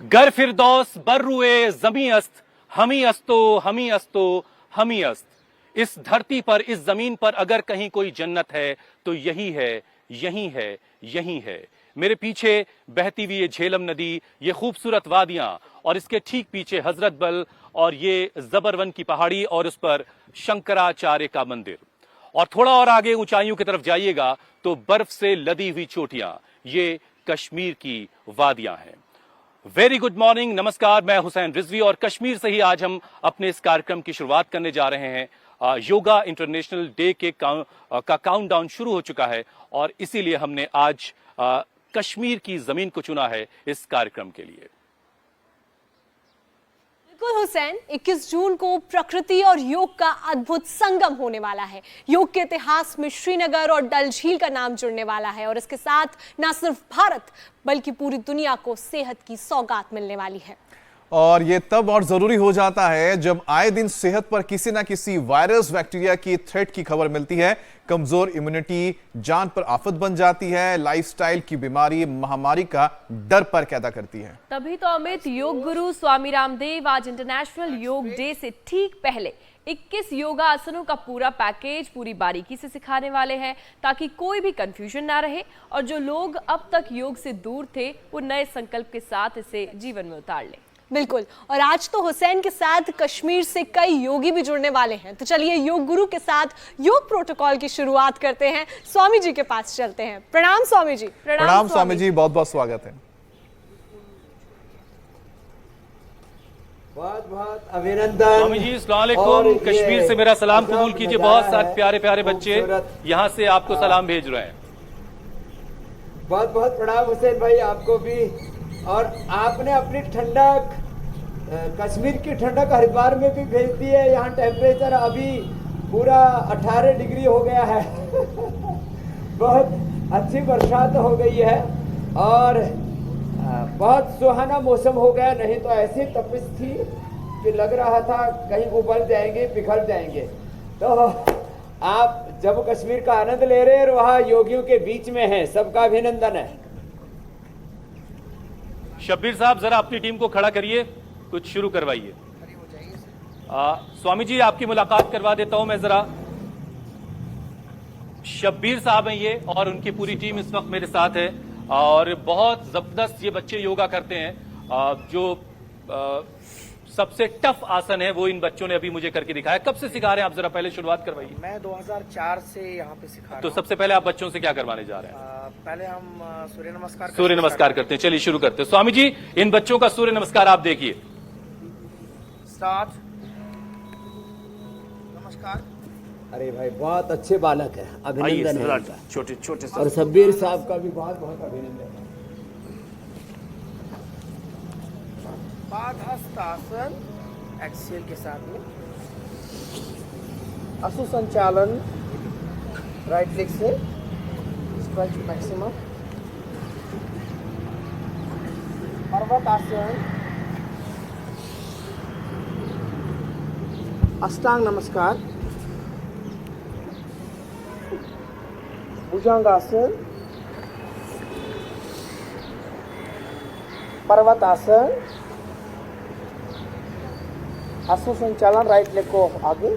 गर फिरदौस बर्रुए जमी अस्त हमी अस्तो हमी अस्तो हमी अस्त। इस धरती पर, इस जमीन पर अगर कहीं कोई जन्नत है तो यही है, यही है, यही है। मेरे पीछे बहती हुई ये झेलम नदी, ये खूबसूरत वादियां और इसके ठीक पीछे हजरत बल और ये जबरवन की पहाड़ी और उस पर शंकराचार्य का मंदिर। और थोड़ा और आगे ऊंचाइयों की तरफ जाइएगा तो बर्फ से लदी हुई चोटियां, ये कश्मीर की वादियां हैं। वेरी गुड मॉर्निंग, नमस्कार। मैं हुसैन रिजवी और कश्मीर से ही आज हम अपने इस कार्यक्रम की शुरुआत करने जा रहे हैं। योगा इंटरनेशनल डे के का काउंटडाउन शुरू हो चुका है और इसीलिए हमने आज कश्मीर की जमीन को चुना है इस कार्यक्रम के लिए। बिल्कुल हुसैन, 21 जून को प्रकृति और योग का अद्भुत संगम होने वाला है। योग के इतिहास में श्रीनगर और डल झील का नाम जुड़ने वाला है और इसके साथ न सिर्फ भारत बल्कि पूरी दुनिया को सेहत की सौगात मिलने वाली है। और ये तब और जरूरी हो जाता है जब आए दिन सेहत पर किसी ना किसी वायरस बैक्टीरिया की थ्रेट की खबर मिलती है। कमजोर इम्यूनिटी जान पर आफत बन जाती है, लाइफस्टाइल की बीमारी महामारी का डर पर पैदा करती है। तभी तो अमित, योग गुरु स्वामी रामदेव आज इंटरनेशनल योग डे से ठीक पहले 21 योगा आसनों का पूरा पैकेज पूरी बारीकी से सिखाने वाले हैं ताकि कोई भी कंफ्यूजन ना रहे और जो लोग अब तक योग से दूर थे वो नए संकल्प के साथ इसे जीवन में उतार लें। बिल्कुल, और आज तो हुसैन के साथ कश्मीर से कई योगी भी जुड़ने वाले हैं। तो चलिए योग गुरु के साथ योग प्रोटोकॉल की शुरुआत करते हैं। स्वामी जी के पास चलते हैं। प्रणाम स्वामी जी। प्रणाम स्वामी जी, बहुत बहुत स्वागत है। बहुत बहुत अभिनंदन स्वामी जी अस्सलाम वालेकुम। कश्मीर से मेरा सलाम कबूल कीजिए। बहुत सारे प्यारे प्यारे बच्चे यहाँ से आपको सलाम भेज रहे हैं। बहुत बहुत प्रणाम हुसैन भाई आपको भी। और आपने अपनी ठंडक, कश्मीर की ठंडक हरिद्वार में भी भेज दी है। यहाँ टेम्परेचर अभी पूरा 18 डिग्री हो गया है। बहुत अच्छी बरसात हो गई है और बहुत सुहाना मौसम हो गया। नहीं तो ऐसी तपिश थी कि लग रहा था कहीं उबल जाएंगे, पिघल जाएंगे। तो आप जम्मू कश्मीर का आनंद ले रहे हैं और वहाँ योगियों के बीच में हैं, सबका अभिनंदन है। शब्बीर साहब जरा अपनी टीम को खड़ा करिए, कुछ शुरू करवाइए। स्वामी जी आपकी मुलाकात करवा देता हूं मैं जरा। शब्बीर साहब हैं ये और उनकी पूरी टीम इस वक्त मेरे साथ है और बहुत जबरदस्त ये बच्चे योगा करते हैं। जो सबसे टफ आसन है वो इन बच्चों ने अभी मुझे करके दिखाया। कब से सिखा रहे हैं आप, जरा पहले शुरुआत करवाइए। मैं 2004 से यहाँ पे सिखा रहा हूँ। तो सबसे पहले आप बच्चों से क्या करवाने जा रहे हैं? पहले हम सूर्य नमस्कार करते हैं। चलिए शुरू करते हैं। स्वामी जी इन बच्चों का सूर्य नमस्कार आप देखिए। स्टार्ट। नमस्कार। अरे भाई बहुत अच्छे बालक है, अभिनंदन है इनका। छोटे छोटे और शब्बीर साहब का भी बहुत बहुत अभिनंदन है। पादहस्तासन एक्सेल के साथ में असु संचालन राइट लेग से स्ट्रेच मैक्सिमम। पर्वतासन, अष्टांग नमस्कार, भुजंगासन, पर्वतासन, असु संचालन राइट लेग को आगे,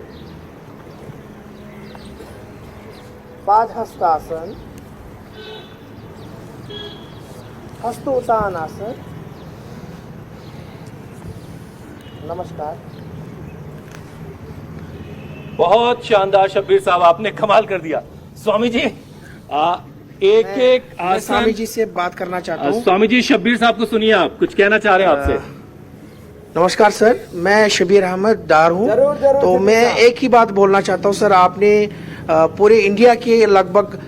पादहस्तासन, हस्तोत्तानासन। नमस्कार। बहुत शानदार शब्बीर साहब, आपने कमाल कर दिया। स्वामी जी एक एक मैं स्वामी जी से बात करना चाहता हूँ। स्वामी जी शब्बीर साहब को सुनिए, आप कुछ कहना चाह रहे हैं आपसे। नमस्कार सर, मैं शबीर अहमद डार हूँ। तो मैं एक ही बात बोलना चाहता हूँ सर, आपने पूरे इंडिया के लगभग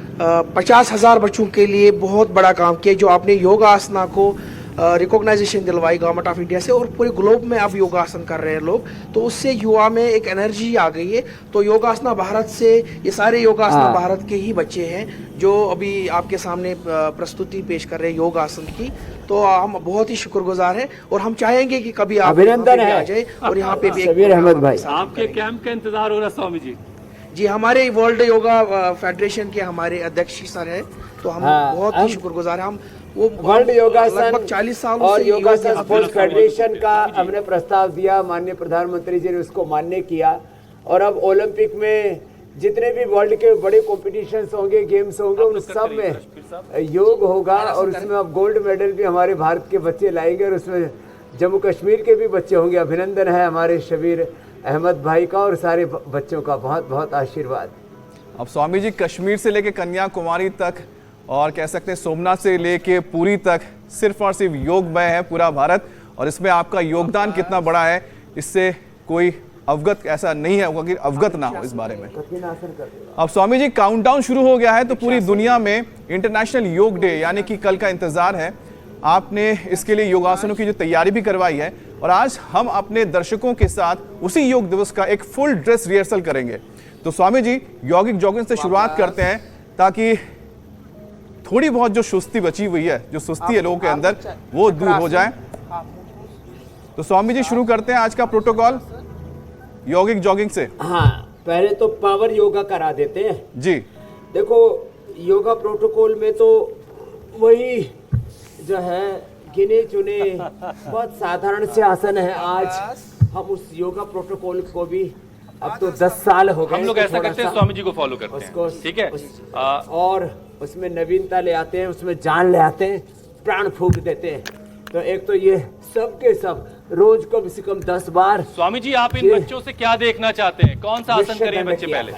50,000 बच्चों के लिए बहुत बड़ा काम किया। जो आपने योगा आसना को रिकॉग्नाइजेशन दिलवाई गवर्नमेंट ऑफ इंडिया से और पूरे ग्लोब में अब योगासन कर रहे हैं लोग, तो उससे युवा में एक एनर्जी आ गई है। तो योगासना भारत से, ये सारे योगासना भारत के ही बच्चे हैं जो अभी आपके सामने प्रस्तुति पेश कर रहे हैं योगासन की। तो हम बहुत ही शुक्रगुजार हैं और हम चाहेंगे कि कभी आप अभिनंदन है आ जाए और यहाँ पे भी शब्बीर अहमद भाई। आपके कैंप का इंतजार हो रहा है स्वामी जी। जी, हमारे वर्ल्ड योगा फेडरेशन के हमारे अध्यक्ष सर हैं, तो हम बहुत ही शुक्रगुजार हैं। हम वो वर्ल्ड योगासन लगभग 40 सालों और से योगासन स्पोर्ट्स फेडरेशन का हमने प्रस्ताव दिया, माननीय प्रधानमंत्री जी ने उसको मान्य किया। और अब ओलंपिक में जितने भी वर्ल्ड के बड़े कॉम्पिटिशन्स होंगे, गेम्स होंगे, उन सब में योग होगा। और उसमें अब गोल्ड मेडल भी हमारे भारत के बच्चे लाएंगे और उसमें जम्मू कश्मीर के भी बच्चे होंगे। अभिनंदन है हमारे शबीर अहमद भाई का और सारे बच्चों का, बहुत बहुत आशीर्वाद। अब स्वामी जी कश्मीर से लेके कन्याकुमारी तक और कह सकते हैं सोमनाथ से लेके पुरी तक सिर्फ और सिर्फ योगमय है पूरा भारत, और इसमें आपका योगदान कितना बड़ा है इससे कोई अवगत ऐसा नहीं है कि अवगत ना हो इस बारे में। अब स्वामी जी काउंटडाउन शुरू हो गया है, तो पूरी दुनिया में इंटरनेशनल योग डे यानी कि कल का इंतजार है। आपने इसके लिए योगासनों की जो तैयारी भी करवाई है, और आज हम अपने दर्शकों के साथ उसी योग दिवस का एक फुल ड्रेस रिहर्सल करेंगे। तो स्वामी जी यौगिक जॉगिंग से शुरुआत करते हैं ताकि थोड़ी बहुत जो सुस्ती बची हुई है, जो सुस्ती है लोगों के अंदर, वो दूर हो जाए। तो स्वामी जी शुरू करते हैं आज का प्रोटोकॉल यौगिक जॉगिंग से। हाँ, पहले तो पावर योगा करा देते हैं जी। देखो योगा प्रोटोकॉल में तो वही जो है गिने चुने बहुत साधारण से आसन है। आज हम उस योगा प्रोटोकॉल को भी, अब तो 10 साल हो गए, हम लोग ऐसा करते हैं, स्वामी जी को फॉलो करते हैं, ठीक है। और उसमें नवीनता ले आते हैं, उसमें जान ले आते हैं, प्राण फूंक देते हैं। तो एक तो ये सब के सब रोज कम से कम 10 बार। स्वामी जी आप इन बच्चों से क्या देखना चाहते हैं, कौन सा आसन करें बच्चे पहले,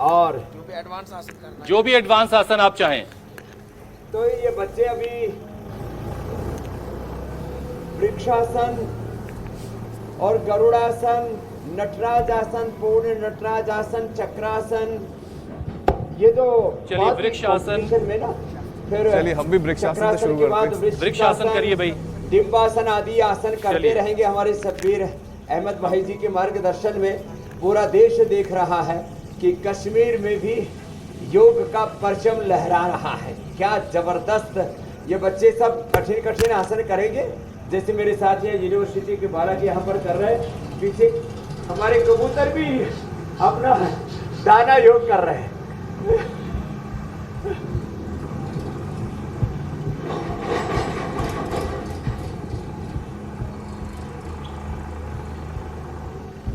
और जो भी एडवांस आसन आप चाहें। तो ये बच्चे अभी वृक्षासन और गरुड़ासन, नटराज आसन, पूर्ण नटराज आसन, चक्रासन, ये तो चलिए वृक्षासन में ना, फिर चलिए हम भी वृक्षासन से शुरू करते हैं। वृक्षासन करिए भाई, डिम्बासन आदि आसन करते रहेंगे। हमारे शब्बीर अहमद भाई जी के मार्गदर्शन में पूरा देश देख रहा है कि कश्मीर में भी योग का परचम लहरा रहा है। क्या जबरदस्त ये बच्चे सब कठिन कठिन आसन करेंगे, जैसे मेरे साथ ये यूनिवर्सिटी के बालक यहाँ पर कर रहे हैं। पीछे हमारे कबूतर भी अपना दाना योग कर रहे हैं।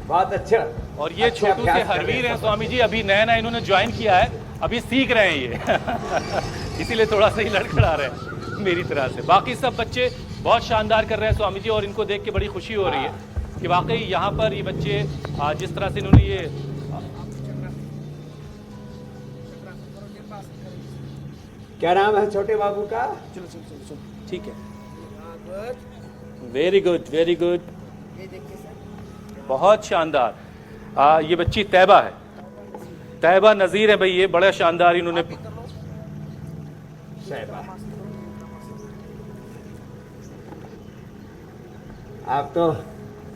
बहुत अच्छा। और ये छोटू से हरवीर हैं स्वामी जी, अभी नया नया इन्होंने ज्वाइन किया है, अभी सीख रहे हैं ये इसीलिए थोड़ा सा ही लड़खड़ा रहे हैं मेरी तरह से। बाकी सब बच्चे बहुत शानदार कर रहे हैं स्वामी जी, और इनको देख के बड़ी खुशी हो रही है कि वाकई यहाँ पर ये बच्चे जिस तरह से इन्होंने ये क्या नाम है छोटे बाबू का? ठीक है, वेरी गुड वेरी गुड, बहुत शानदार। ये बच्ची तैबा है, तैबा नजीर है भाई, ये बड़ा शानदार इन्होंने। आप तो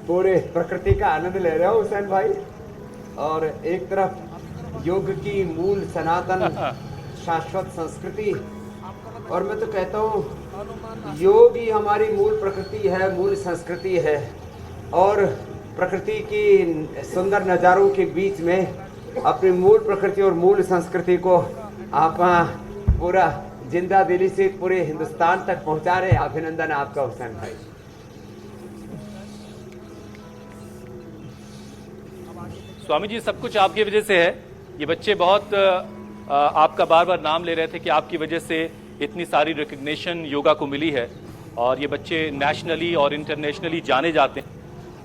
पूरे प्रकृति का आनंद ले रहे हो हुसैन भाई, और एक तरफ योग की मूल सनातन शाश्वत संस्कृति, और मैं तो कहता हूँ योग ही हमारी मूल प्रकृति है, मूल संस्कृति है। और प्रकृति की सुंदर नज़ारों के बीच में अपनी मूल प्रकृति और मूल संस्कृति को आप पूरा जिंदा दिली से पूरे हिंदुस्तान तक पहुंचा रहे हैं। अभिनंदन आपका हुसैन भाई। स्वामी जी सब कुछ आपकी वजह से है। ये बच्चे बहुत आपका बार बार नाम ले रहे थे कि आपकी वजह से इतनी सारी रिकग्निशन योगा को मिली है, और ये बच्चे नेशनली और इंटरनेशनली जाने जाते हैं,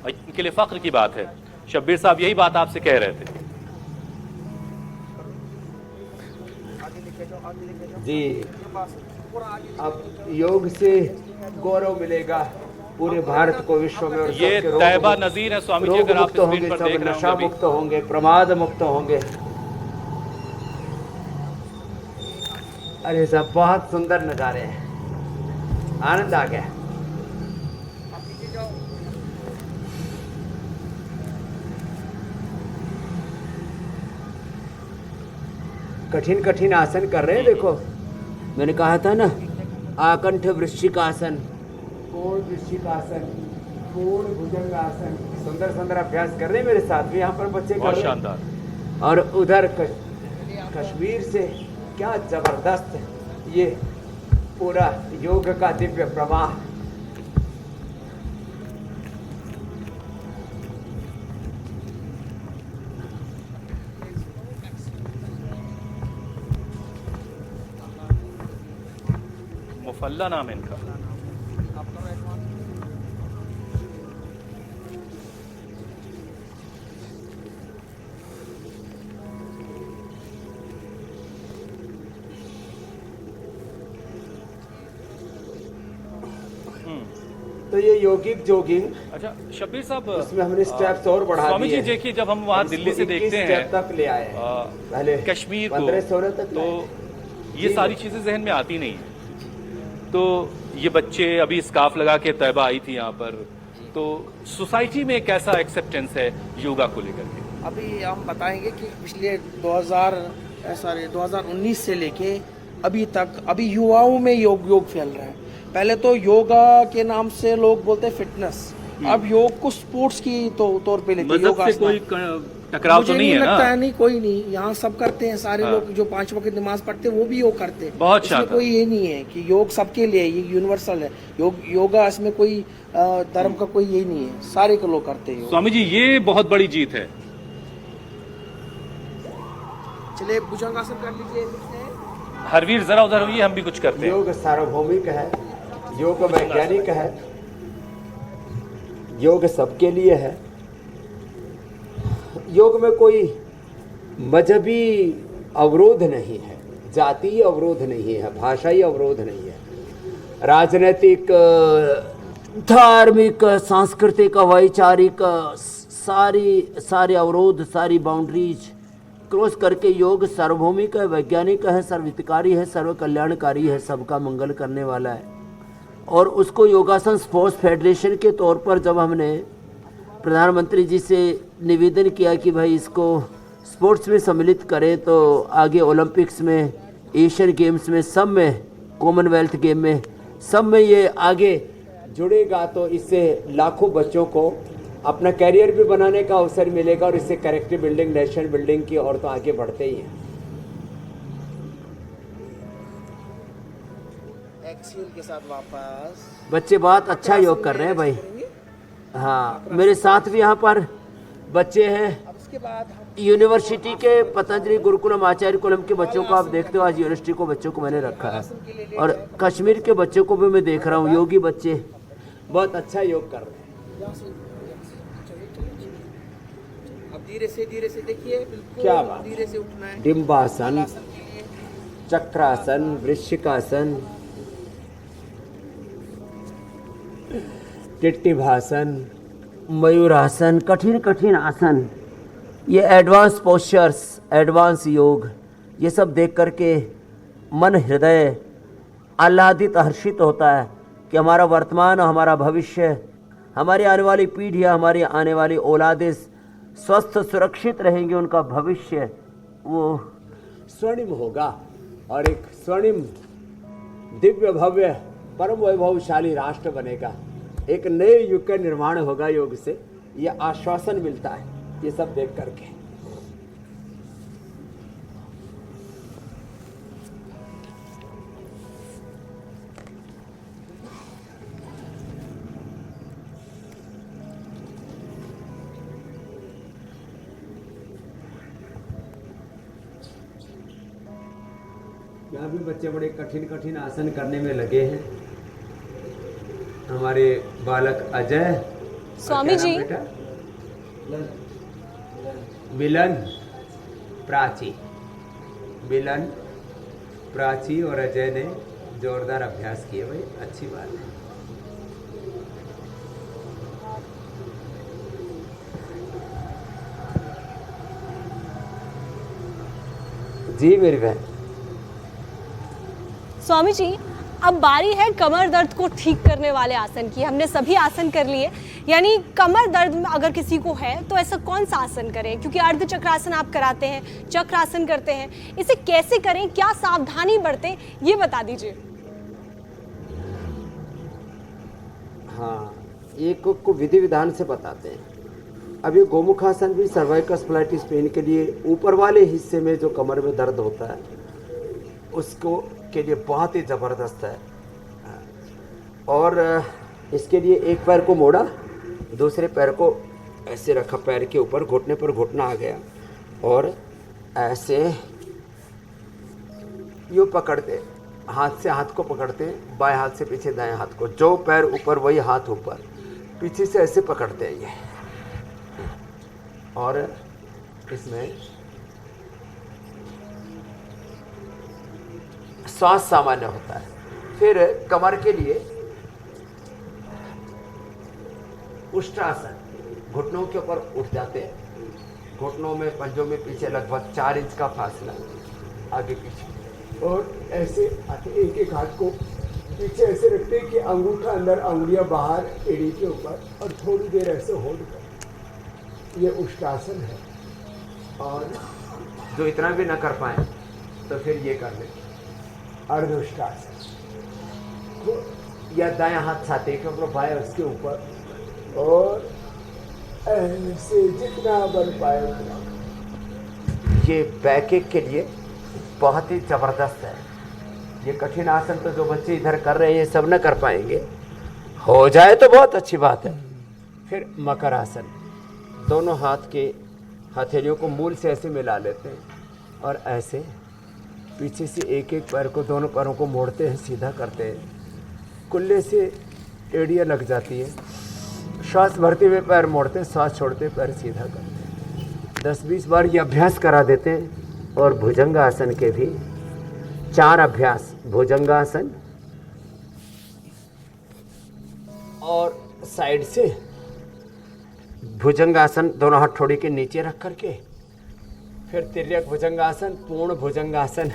और इनके लिए फख्र की बात है। शब्बीर साहब यही बात आपसे कह रहे थे। जी, अब योग से गौरव मिलेगा पूरे भारत को, विश्व में। और ये तैबा नजीर है स्वामी जी, अगर आप स्क्रीन पर देख रहे नशा मुक्त होंगे, प्रमाद मुक्त होंगे। अरे सब बहुत सुंदर नजारे हैं, आनंद आ गया। कठिन कठिन आसन कर रहे हैं। देखो मैंने कहा था ना, आकंठ वृश्चिकासन, पूर्ण वृश्चिकासन, पूर्ण भुजंगासन, सुंदर सुंदर अभ्यास कर रहे हैं। मेरे साथ भी यहाँ पर बच्चे कर रहे हैं। शानदार। और उधर कश्मीर से क्या जबरदस्त ये पूरा योग का दिव्य प्रवाह। मुफल्ला नाम है इनका। तो ये योगिक जोगिंग, अच्छा शब्बीर साहब, इसमें हमने स्टेप्स और बढ़ा स्वामी जी दिए। देखिए, जब हम वहाँ दिल्ली से देखते हैं स्टेप तक ले आए हैं। पहले कश्मीर को, 15-16 तक तो ये सारी चीजें जहन में आती नहीं है। तो ये बच्चे अभी स्कार्फ लगा के तैयबा आई थी यहाँ पर, तो सोसाइटी में कैसा एक्सेप्टेंस है योगा को लेकर के? अभी हम बताएंगे कि पिछले 2019 से लेके अभी तक अभी युवाओं में योग फैल रहा है। पहले तो योगा के नाम से लोग बोलते फिटनेस, अब योग को स्पोर्ट्स की तौर पे लेते। मजहब से कोई टकराव तो नहीं है ना? लगता है नहीं, कोई नहीं, यहाँ सब करते हैं सारे लोग जो 5 वक्त नमाज पढ़ते हैं वो भी योग करते हैं। बहुत इसमें कोई ये नहीं है कि योग सबके लिए, ये यूनिवर्सल है योगा, इसमें कोई धर्म का कोई ये नहीं है, सारे को लोग करते हैं। स्वामी जी ये बहुत बड़ी जीत है। चलिए भुजंगासन कर लीजिए। हरवीर जरा उधर होइए, हम भी कुछ करते हैं। योग सार्वभौमिक है, योग वैज्ञानिक है, योग सबके लिए है। योग में कोई मजहबी अवरोध नहीं है, जातीय अवरोध नहीं है, भाषाई अवरोध नहीं है, राजनीतिक, धार्मिक, सांस्कृतिक, वैचारिक सारे अवरोध, सारी बाउंड्रीज क्रॉस करके योग सार्वभौमिक है, वैज्ञानिक है, सर्वहितकारी है, सर्व कल्याणकारी है, सबका मंगल करने वाला है। और उसको योगासन स्पोर्ट्स फेडरेशन के तौर पर जब हमने प्रधानमंत्री जी से निवेदन किया कि भाई इसको स्पोर्ट्स में सम्मिलित करें, तो आगे ओलंपिक्स में, एशियन गेम्स में, सब में, कॉमनवेल्थ गेम में, सब में ये आगे जुड़ेगा, तो इससे लाखों बच्चों को अपना कैरियर भी बनाने का अवसर मिलेगा और इससे कैरेक्टर बिल्डिंग, नेशनल बिल्डिंग की ओर तो आगे बढ़ते ही हैं। एक्सेल के साथ वापस। बच्चे बहुत अच्छा योग कर रहे हैं भाई। हाँ, मेरे साथ भी यहाँ पर बच्चे हैं। अब उसके बाद हम यूनिवर्सिटी के पतंजलि गुरुकुलम आचार्य कुलम के बच्चों को आप देखते हो, आज यूनिवर्सिटी को बच्चों को मैंने रखा है, और कश्मीर के बच्चों को भी मैं देख रहा हूँ, योगी बच्चे बहुत अच्छा योग कर रहे हैं। अब धीरे से देखिए, बिल्कुल क्या बात, धीरे से उठना है। डिम्बासन, चक्रासन, वृश्चिकासन, टिट्टिभासन, मयूरासन, कठिन आसन, ये एडवांस पोस्चर्स, एडवांस योग, ये सब देख करके मन हृदय आह्लादित हर्षित होता है कि हमारा वर्तमान और हमारा भविष्य, हमारी आने वाली पीढ़ियाँ, हमारी आने वाली औलादें स्वस्थ सुरक्षित रहेंगे, उनका भविष्य वो स्वर्णिम होगा और एक स्वर्णिम दिव्य भव्य परम वैभवशाली राष्ट्र बनेगा। एक नए युग का निर्माण होगा योग से, ये आश्वासन मिलता है ये सब देख करके। यहाँ भी बच्चे बड़े कठिन आसन करने में लगे हैं। हमारे बालक अजय, स्वामी जी, मिलन, प्राची और अजय ने जोरदार अभ्यास किए भाई, अच्छी बात है। जी मेरी बहन। स्वामी जी, अब बारी है कमर दर्द को ठीक करने वाले आसन की। हमने सभी आसन कर लिए, यानी कमर दर्द में अगर किसी को है तो ऐसा कौन सा आसन करें? क्योंकि अर्ध चक्रासन आप कराते हैं, चक्रासन करते हैं, इसे कैसे करें, क्या सावधानी बरतें, ये बता दीजिए। हाँ, एक को विधि विधान से बताते हैं। अब ये गोमुखासन भी सर्वाइकल स्प्लाइटिस पेन के लिए ऊपर वाले हिस्से में जो कमर में दर्द होता है उसको के लिए बहुत ही ज़बरदस्त है। और इसके लिए एक पैर को मोड़ा, दूसरे पैर को ऐसे रखा पैर के ऊपर, घुटने पर घुटना आ गया और ऐसे यूँ पकड़ते, हाथ से हाथ को पकड़ते, बाएं हाथ से पीछे दाएं हाथ को, जो पैर ऊपर वही हाथ ऊपर, पीछे से ऐसे पकड़ते हैं ये। और इसमें श्वास सामान्य होता है। फिर कमर के लिए उष्ट्रासन, घुटनों के ऊपर उठ जाते हैं, घुटनों में पंजों में पीछे लगभग 4 इंच का फासला, आगे पीछे, और ऐसे एक एक हाथ को पीछे ऐसे रखते हैं कि अंगूठा अंदर, अंगुलियां बाहर एड़ी के ऊपर, और थोड़ी देर ऐसे होल्ड कर। ये उष्ट्रासन है। और जो इतना भी ना कर पाए तो फिर ये कर ले अर्धउष्ट्रासन, या दायां हाथ छाती के ऊपर, बाएं उसके ऊपर, और ऐसे जितना बन पाए उतना। ये बैक के लिए बहुत ही ज़बरदस्त है। ये कठिन आसन तो जो बच्चे इधर कर रहे हैं ये सब न कर पाएंगे, हो जाए तो बहुत अच्छी बात है। फिर मकर आसन, दोनों हाथ के हथेलियों को मूल से ऐसे मिला लेते हैं और ऐसे पीछे से एक एक पैर को, दोनों पैरों को मोड़ते हैं, सीधा करते हैं, कुल्ले से एड़ियाँ लग जाती है, श्वास भरते हुए पैर मोड़ते हैं, श्वास छोड़ते हुए पैर सीधा करते हैं। 10-20 बार ये अभ्यास करा देते हैं। और भुजंगासन के भी 4 अभ्यास, भुजंगासन और साइड से भुजंगासन, दोनों हाथ ठोड़ी के नीचे रख करके, फिर तिर्यक भुजंगासन, पूर्ण भुजंगासन,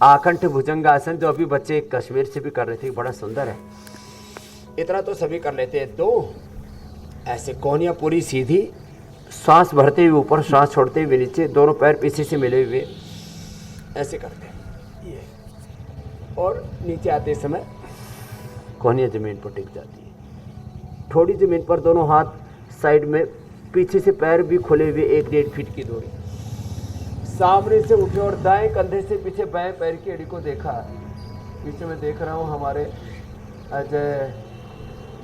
आकंठ भुजंगासन, जो अभी बच्चे कश्मीर से भी कर रहे थे, बड़ा सुंदर है। इतना तो सभी कर लेते हैं। 2 ऐसे कोहनियाँ पूरी सीधी, श्वास भरते हुए ऊपर, श्वास छोड़ते हुए नीचे, दोनों पैर पीछे से मिले हुए ऐसे करते हैं ये, और नीचे आते समय कोहनियाँ जमीन पर टिक जाती है। थोड़ी जमीन पर दोनों हाथ साइड में, पीछे से पैर भी खुले हुए, 1-1.5 फीट की दूरी। सामने से उठे और दाएं कंधे से पीछे बाएं पैर की एड़ी को देखा। पीछे मैं देख रहा हूँ हमारे अजय,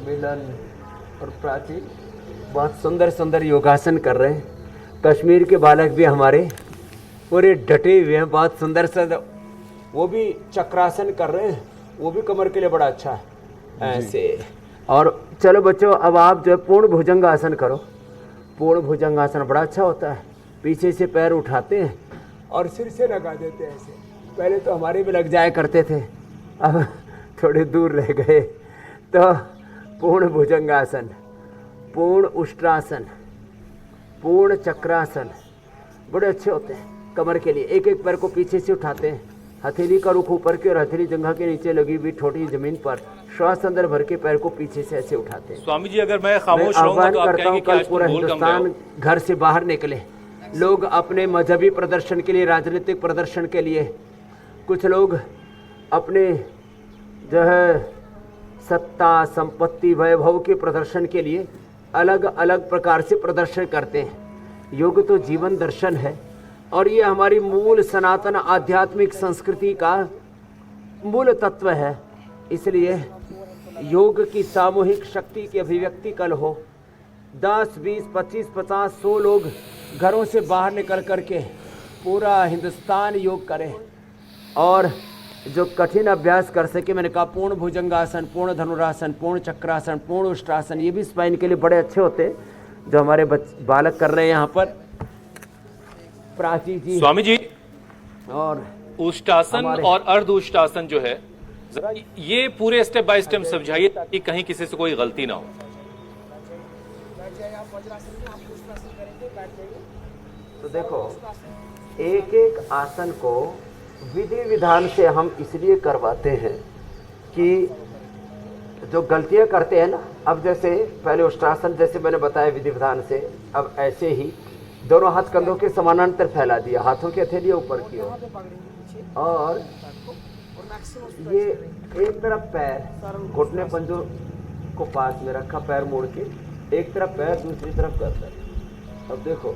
मिलन और प्राची बहुत सुंदर सुंदर योगासन कर रहे हैं। कश्मीर के बालक भी हमारे पूरे डटे हुए हैं, बहुत सुंदर सुंदर, वो भी चक्रासन कर रहे हैं, वो भी कमर के लिए बड़ा अच्छा है ऐसे। और चलो बच्चों, अब आप जो पूर्ण भुजंगासन करो। पूर्ण भुजंगासन बड़ा अच्छा होता है। पीछे से पैर उठाते हैं और सिर से लगा देते हैं ऐसे। पहले तो हमारे भी लग जाया करते थे, अब थोड़े दूर रह गए। तो पूर्ण भुजंगासन, पूर्ण उष्ट्रासन, पूर्ण चक्रासन बड़े अच्छे होते हैं कमर के लिए। एक एक पैर को पीछे से उठाते हैं, हथेली का रुख ऊपर की और हथेली जंघा के नीचे लगी हुई छोटी जमीन पर, श्वास अंदर भर के पैर को पीछे से ऐसे उठाते हैं। स्वामी जी, अगर मैं खामोश रहूंगा तो आप कहेंगे कि आज पूरा तुम भूल गए हो। हिंदुस्तान घर से बाहर निकले, लोग अपने मजहबी प्रदर्शन के लिए, राजनीतिक प्रदर्शन के लिए, कुछ लोग अपने जो है सत्ता, संपत्ति, वैभव के प्रदर्शन के लिए अलग अलग प्रकार से प्रदर्शन करते हैं। योग तो जीवन दर्शन है और ये हमारी मूल सनातन आध्यात्मिक संस्कृति का मूल तत्व है। इसलिए योग की सामूहिक शक्ति की अभिव्यक्ति कल हो। 10, 20, 25, 50, 100 लोग घरों से बाहर निकल करके पूरा हिंदुस्तान योग करें और जो कठिन अभ्यास कर सके। मैंने कहा पूर्ण भुजंगासन, पूर्ण धनुरासन, पूर्ण चक्रासन, पूर्ण उष्ट्रासन, ये भी स्पाइन के लिए बड़े अच्छे होते हैं जो हमारे बालक कर रहे हैं यहाँ पर। प्राची जी, स्वामी जी, और उष्ट्रासन और अर्ध उष्ट्रासन जो है, ये पूरे स्टेप बाय स्टेप समझाइए ताकि कहीं किसी से कोई गलती ना हो। तो देखो, एक एक आसन को विधि विधान से हम इसलिए करवाते हैं कि जो गलतियां करते हैं ना, अब जैसे पहले उष्ट्रासन जैसे मैंने बताया विधि विधान से, अब ऐसे ही दोनों हाथ कंधों के समानांतर फैला दिया, हाथों की हथेलियां ऊपर की ओर, और ये एक तरफ पैर घुटने पंजों को पास में रखा, पैर मोड़ के एक तरफ पैर दूसरी तरफ करता। अब देखो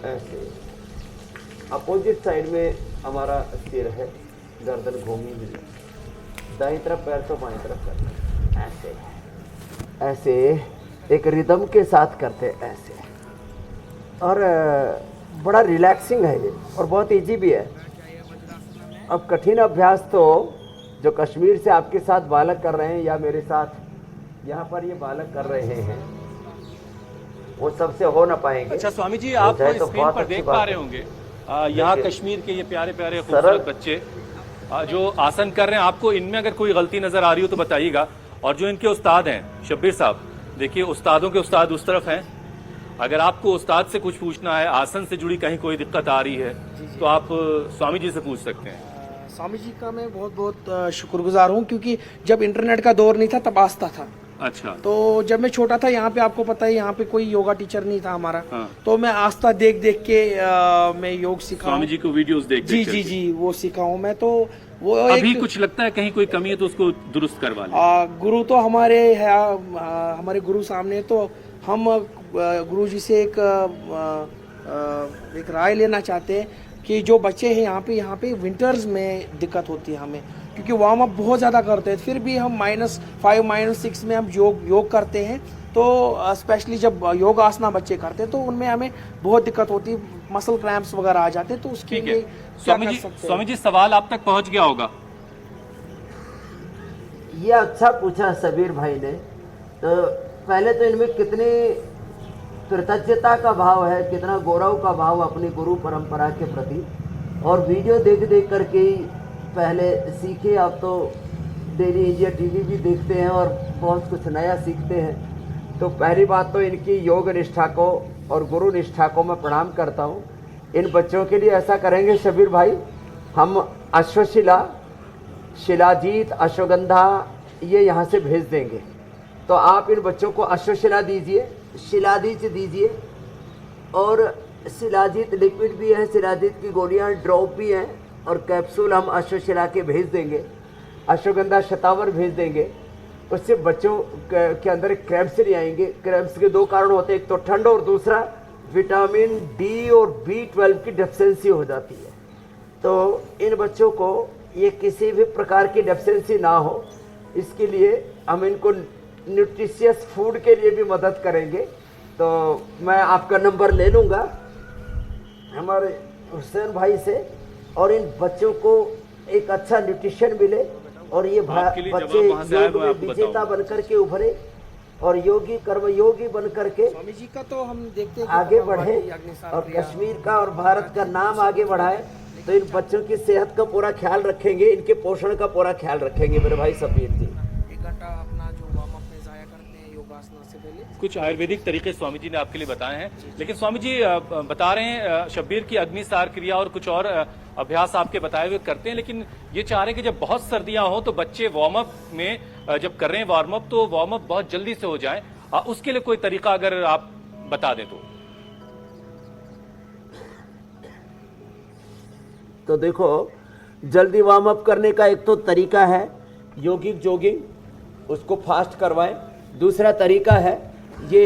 ऐसे अपोजिट साइड में हमारा सिर है, गर्दन घूमी हुई है, दाईं तरफ पैर तो बाईं तरफ करना, ऐसे ऐसे एक रिदम के साथ करते ऐसे। और बड़ा रिलैक्सिंग है ये और बहुत इजी भी है। अब कठिन अभ्यास तो जो कश्मीर से आपके साथ बालक कर रहे हैं या मेरे साथ यहाँ पर ये बालक कर रहे हैं, वो सबसे हो ना पाएंगे। अच्छा स्वामी जी, हो आप जाए तो स्क्रीन बहुत पर अच्छी देख बात पा है। रहे होंगे यहाँ देखिए। कश्मीर के ये प्यारे प्यारे सरल। खूबसूरत बच्चे जो आसन कर रहे हैं। आपको इनमें अगर कोई गलती नजर आ रही हो तो बताइएगा। और जो इनके उस्ताद हैं शब्बीर साहब, देखिए उस्तादों के उस्ताद उस तरफ हैं। अगर आपको उस्ताद से कुछ पूछना है, आसन से जुड़ी कहीं कोई दिक्कत आ रही है तो आप स्वामी जी से पूछ सकते हैं। स्वामी जी का मैं बहुत बहुत शुक्रगुजार हूँ, क्योंकि जब इंटरनेट का दौर नहीं था तब आस्था था। अच्छा। तो जब मैं छोटा था, यहाँ पे आपको पता है यहाँ पे कोई योगा टीचर नहीं था हमारा। हाँ। तो मैं आस्था देख देख के मैं योग सीखा स्वामी जी को वीडियोस देख जी देख जी करके। जी वो सीखा हूँ मैं। तो वो अभी एक कुछ लगता है कहीं कोई कमी है तो उसको दुरुस्त करवा लें। गुरु तो हमारे है, हमारे गुरु सामने। तो हम गुरु जी से एक राय लेना चाहते हैं कि जो बच्चे हैं यहाँ पे विंटर्स में दिक्कत होती है हमें, क्योंकि वार्म अप बहुत ज़्यादा करते हैं, फिर भी हम -5 -6 में हम योग करते हैं। तो स्पेशली जब योग आसना बच्चे करते हैं तो उनमें हमें बहुत दिक्कत होती है, मसल क्रैम्प्स वगैरह आ जाते हैं। तो उसके ठीक है लिए क्या स्वामी कर जी, सकते हैं? स्वामी जी सवाल आप तक पहुंच गया होगा। ये अच्छा पूछा सबीर भाई ने। तो पहले तो इनमें कितनी कृतज्ञता का भाव है, कितना गौरव का भाव अपनी गुरु परंपरा के प्रति। और वीडियो देख देख करके ही पहले सीखे, अब तो डेली इंडिया टीवी भी देखते हैं और बहुत कुछ नया सीखते हैं। तो पहली बात तो इनकी योग निष्ठा को और गुरु निष्ठा को मैं प्रणाम करता हूँ। इन बच्चों के लिए ऐसा करेंगे शबीर भाई, हम अश्वशिला, शिलाजीत, अश्वगंधा ये यहाँ से भेज देंगे। तो आप इन बच्चों को अश्वशिला दीजिए, शिलाजीत दीजिए, और शिलाजीत लिक्विड भी है, शिलाजीत की गोलियाँ ड्रॉप भी हैं, और कैप्सूल हम अश्वशिला के भेज देंगे। अश्वगंधा शतावर भेज देंगे। उससे बच्चों के अंदर क्रैम्प्स नहीं आएंगे। क्रैम्प्स के दो कारण होते हैं, एक तो ठंड और दूसरा विटामिन डी और B12 की डेफिशिएंसी हो जाती है। तो इन बच्चों को ये किसी भी प्रकार की डेफिशिएंसी ना हो, इसके लिए हम इनको न्यूट्रिशियस फूड के लिए भी मदद करेंगे। तो मैं आपका नंबर ले लूँगा हमारे हुसैन भाई से, और इन बच्चों को एक अच्छा न्यूट्रिशन मिले और ये बच्चे योग में विजेता बनकर के उभरे और योगी कर्मयोगी बन करके स्वामी जी का तो हम देखते हैं आगे बढ़े और कश्मीर का और भारत का नाम आगे बढ़ाए। तो इन बच्चों की सेहत का पूरा ख्याल रखेंगे, इनके पोषण का पूरा ख्याल रखेंगे मेरे भाई सबीर जी। 1 घंटा अपना जो वार्म अप में जाया करते हैं योगासना से पहले। कुछ आयुर्वेदिक तरीके स्वामी जी ने आपके लिए बताए हैं, लेकिन स्वामी जी बता रहे हैं शब्बीर की अग्निसार क्रिया और कुछ और अभ्यास आपके बताए हुए करते हैं, लेकिन ये चाह रहे हैं कि जब बहुत सर्दियां हो तो बच्चे वार्म अप में जब कर रहे हैं वार्म अप तो वार्म अप बहुत जल्दी से हो जाए, उसके लिए कोई तरीका अगर आप बता दें तो देखो, जल्दी वार्म अप करने का एक तो तरीका है योगिक जॉगिंग, उसको फास्ट करवाएं। दूसरा तरीका है ये,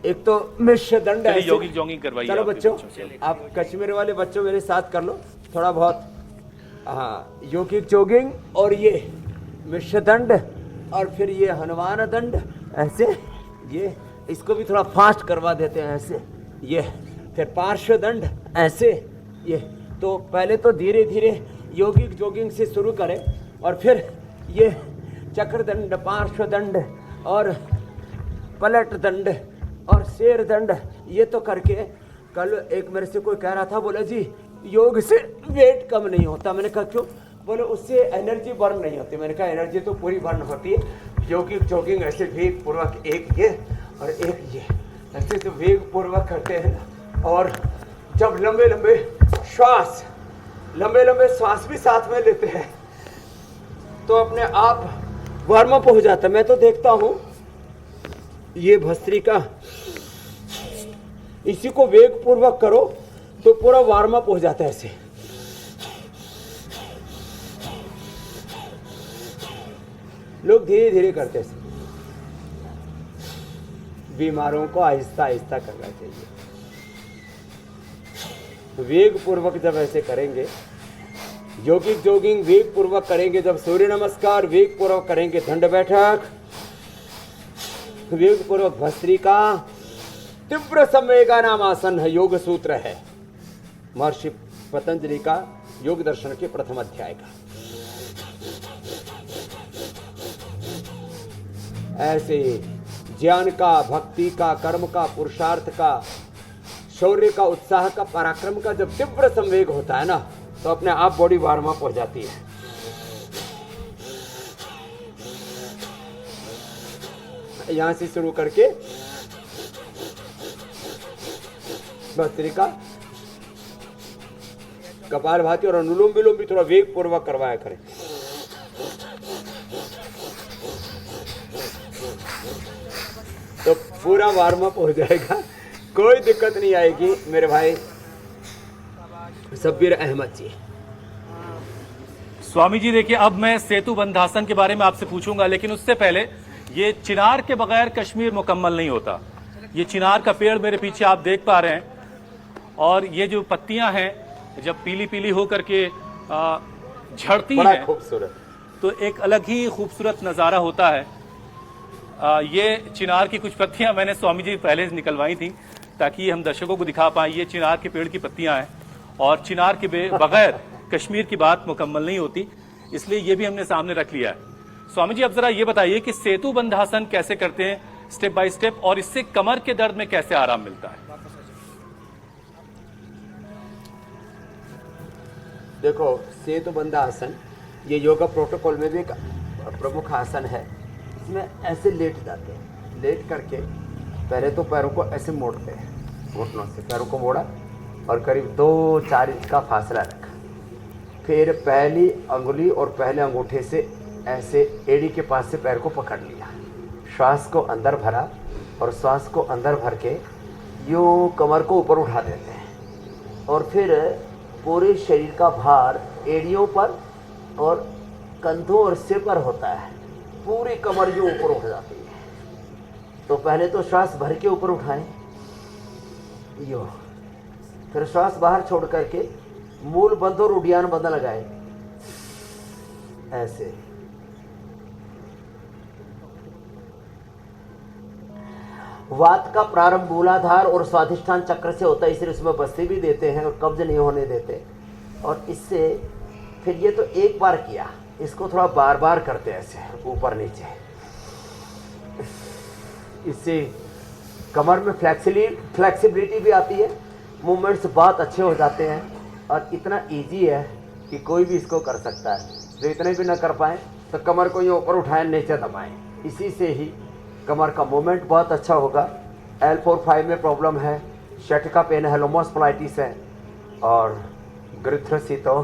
एक तो मिश्र दंड है। योगिक जॉगिंग करवाइए। चलो बच्चों, आप कश्मीर वाले बच्चों मेरे साथ कर लो थोड़ा बहुत। हाँ, योगिक जॉगिंग और ये मिश्र दंड और फिर ये हनुमान दंड, ऐसे ये इसको भी थोड़ा फास्ट करवा देते हैं ऐसे, ये फिर पार्श्व दंड ऐसे ये। तो पहले तो धीरे धीरे योगिक जॉगिंग से शुरू करें और फिर ये चक्र दंड, पार्श्व दंड और पलट दंड और शेर दंड, ये तो करके। कल एक मेरे से कोई कह रहा था, बोला जी योग से वेट कम नहीं होता। मैंने कहा क्यों? बोले उससे एनर्जी बर्न नहीं होती। मैंने कहा एनर्जी तो पूरी बर्न होती है। योगिक जॉगिंग ऐसे वेग पूर्वक, एक ये और एक ये, ऐसे तो वेग पूर्वक करते हैं। और जब लंबे लंबे श्वास भी साथ में लेते हैं तो अपने आप वार्म अप हो जाता है। मैं तो देखता हूँ ये भस्त्रिका, इसी को वेग पूर्वक करो तो पूरा वार्म अप हो जाता है ऐसे। लोग धीरे धीरे करते हैं। बीमारों को आहिस्ता आहिस्ता करना चाहिए। वेग पूर्वक जब ऐसे करेंगे योगिक जोगिंग वेग पूर्वक करेंगे। जब सूर्य नमस्कार वेग पूर्वक करेंगे। दंड बैठक वेग पूर्वक भस्त्रिका। तीव्र संवेगा नाम आसन है, योग सूत्र है महर्षि पतंजलि का योग दर्शन के प्रथम अध्याय का। ऐसे ज्ञान का, भक्ति का, कर्म का, पुरुषार्थ का, शौर्य का, उत्साह का, पराक्रम का जब तीव्र संवेग होता है ना, तो अपने आप बॉडी वार्म अप हो जाती है। यहां से शुरू करके भस्त्रिका, कपालभाति और अनुलोम विलोम भी थोड़ा वेग पूर्वक करवाया करें। तो पूरा वार्म अप हो जाएगा, कोई दिक्कत नहीं आएगी मेरे भाई शब्बीर अहमद जी। स्वामी जी देखिए, अब मैं सेतु बंधासन के बारे में आपसे पूछूंगा, लेकिन उससे पहले ये चिनार के बगैर कश्मीर मुकम्मल नहीं होता। ये चिनार का पेड़ मेरे पीछे आप देख पा रहे हैं, और ये जो पत्तियां हैं जब पीली पीली होकर के झड़ती हैं, खूबसूरत, तो एक अलग ही खूबसूरत नज़ारा होता है। ये चिनार की कुछ पत्तियां मैंने स्वामी जी पहले से निकलवाई थी ताकि हम दर्शकों को दिखा पाएं। ये चिनार के पेड़ की पत्तियां हैं, और चिनार के बगैर कश्मीर की बात मुकम्मल नहीं होती, इसलिए ये भी हमने सामने रख लिया है। स्वामी जी, अब जरा ये बताइए कि सेतु बंधासन कैसे करते हैं स्टेप बाय स्टेप, और इससे कमर के दर्द में कैसे आराम मिलता है? देखो, सेतु बंधासन ये योगा प्रोटोकॉल में भी एक प्रमुख आसन है। इसमें ऐसे लेट जाते हैं, लेट करके पहले तो पैरों को ऐसे मोड़ते हैं, घुटनों से पैरों को मोड़ा और करीब 2-4 इंच का फासला रखा। फिर पहली अंगुली और पहले अंगूठे से ऐसे एड़ी के पास से पैर को पकड़ लिया, श्वास को अंदर भरा और श्वास को अंदर भर के यूँ कमर को ऊपर उठा देते हैं, और फिर पूरे शरीर का भार एड़ियों पर और कंधों और सिर पर होता है। पूरी कमर यूँ ऊपर उठ जाती है। तो पहले तो श्वास भर के ऊपर उठाएं, यूँ, फिर श्वास बाहर छोड़ करके मूल बंद और उड़ियान बंद लगाएं, ऐसे। वात का प्रारंभ मूलाधार और स्वाधिष्ठान चक्र से होता है, इसलिए उसमें बस्ती भी देते हैं और कब्ज नहीं होने देते। और इससे फिर ये तो एक बार किया, इसको थोड़ा बार बार करते हैं ऐसे ऊपर नीचे। इससे कमर में फ्लेक्सिबिलिटी भी आती है, मूवमेंट्स बहुत अच्छे हो जाते हैं, और इतना इजी है कि कोई भी इसको कर सकता है। जो इतने भी ना कर पाए तो कमर को ये ऊपर उठाएं, नीचे दबाएं, इसी से ही कमर का मूवमेंट बहुत अच्छा होगा। L4-5 में प्रॉब्लम है, शटका पेन है, लोमोस्प्लाइटिस है, और गृध्रसी तो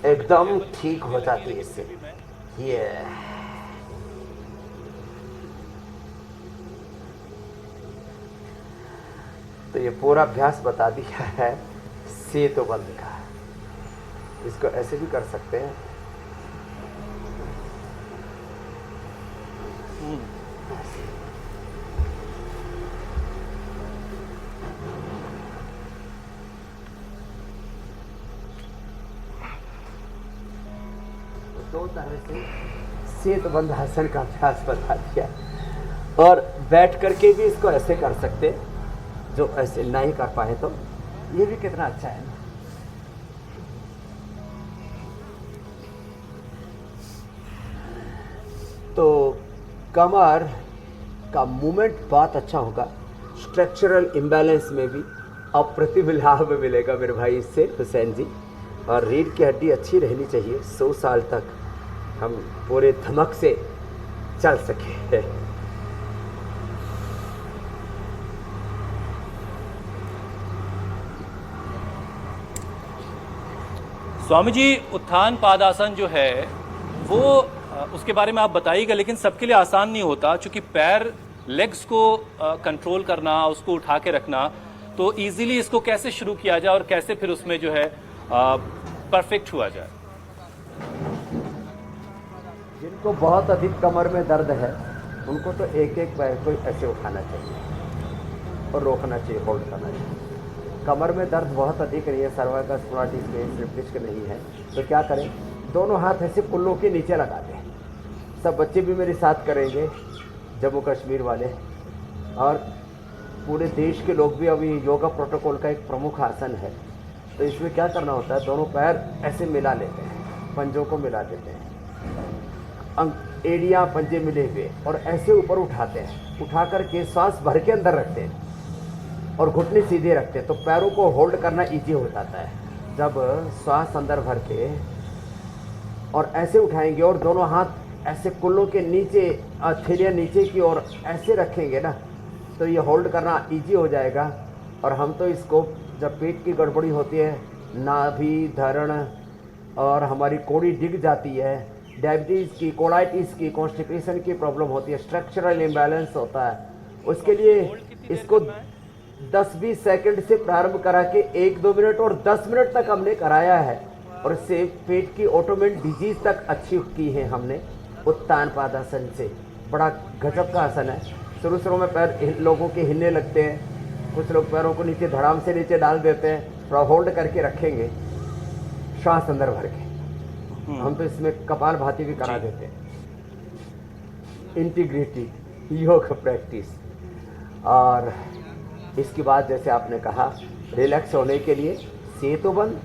एकदम ठीक हो जाती है इससे। ये तो ये पूरा अभ्यास बता दिया है सेतु बंद का। इसको ऐसे भी कर सकते हैं। दो तरह से सेतु बंद आसन का अभ्यास बता दिया, और बैठ करके भी इसको ऐसे कर सकते हैं, जो ऐसे नहीं कर पाए तो ये भी कितना अच्छा है। तो कमर का मूवमेंट बहुत अच्छा होगा, स्ट्रक्चरल इम्बैलेंस में भी अप्रतिम लाभ मिलेगा मेरे भाई इससे, हुसैन जी। और रीढ़ की हड्डी अच्छी रहनी चाहिए, 100 साल तक हम पूरे धमक से चल सके। स्वामी जी, उत्थान पादासन जो है वो उसके बारे में आप बताइएगा, लेकिन सबके लिए आसान नहीं होता, क्योंकि पैर लेग्स को कंट्रोल करना, उसको उठा के रखना, तो इजीली इसको कैसे शुरू किया जाए और कैसे फिर उसमें जो है परफेक्ट हुआ जाए? जिनको बहुत अधिक कमर में दर्द है उनको तो एक एक पैर को ऐसे उठाना चाहिए और रोकना चाहिए, होल्ड करना चाहिए। कमर में दर्द बहुत अधिक नहीं है, सर्वाइकल स्पॉन्डिलाइटिस में स्लिप डिस्क नहीं है, तो क्या करें, दोनों हाथ ऐसे कुल्लों के नीचे लगा दें। सब बच्चे भी मेरे साथ करेंगे, जम्मू कश्मीर वाले और पूरे देश के लोग भी। अभी योगा प्रोटोकॉल का एक प्रमुख आसन है, तो इसमें क्या करना होता है, दोनों पैर ऐसे मिला लेते हैं, पंजों को मिला देते हैं, एड़ियाँ पंजे मिले हुए, और ऐसे ऊपर उठाते हैं, उठा करके सांस भर के अंदर रखते हैं और घुटने सीधे रखते हैं, तो पैरों को होल्ड करना ईजी हो जाता है। जब सांस अंदर भर के और ऐसे उठाएंगे और दोनों हाथ ऐसे कुल्लों के नीचे, हथेलियाँ नीचे की ओर ऐसे रखेंगे ना, तो ये होल्ड करना इजी हो जाएगा। और हम तो इसको जब पेट की गड़बड़ी होती है, नाभि धरण और हमारी कोड़ी डिग जाती है, डायबिटीज़ की, कोलाइटिस की, कॉन्स्टिपेशन की प्रॉब्लम होती है, स्ट्रक्चरल इम्बैलेंस होता है, उसके लिए इसको 10-20 सेकंड से प्रारंभ करा के 1-2 मिनट और 10 मिनट तक हमने कराया है, और इससे पेट की ऑटोमेन डिजीज़ तक अच्छी की है हमने उत्तान पादासन से। बड़ा गजब का आसन है। शुरू में पैर लोगों के हिलने लगते हैं, कुछ लोग पैरों को नीचे धड़ाम से नीचे डाल देते हैं, थोड़ा होल्ड करके रखेंगे, श्वास अंदर भर के। हम तो इसमें कपाल भाती भी करा देते हैं। इंटीग्रिटी योग प्रैक्टिस। और इसके बाद जैसे आपने कहा, रिलैक्स होने के लिए सेतु बंद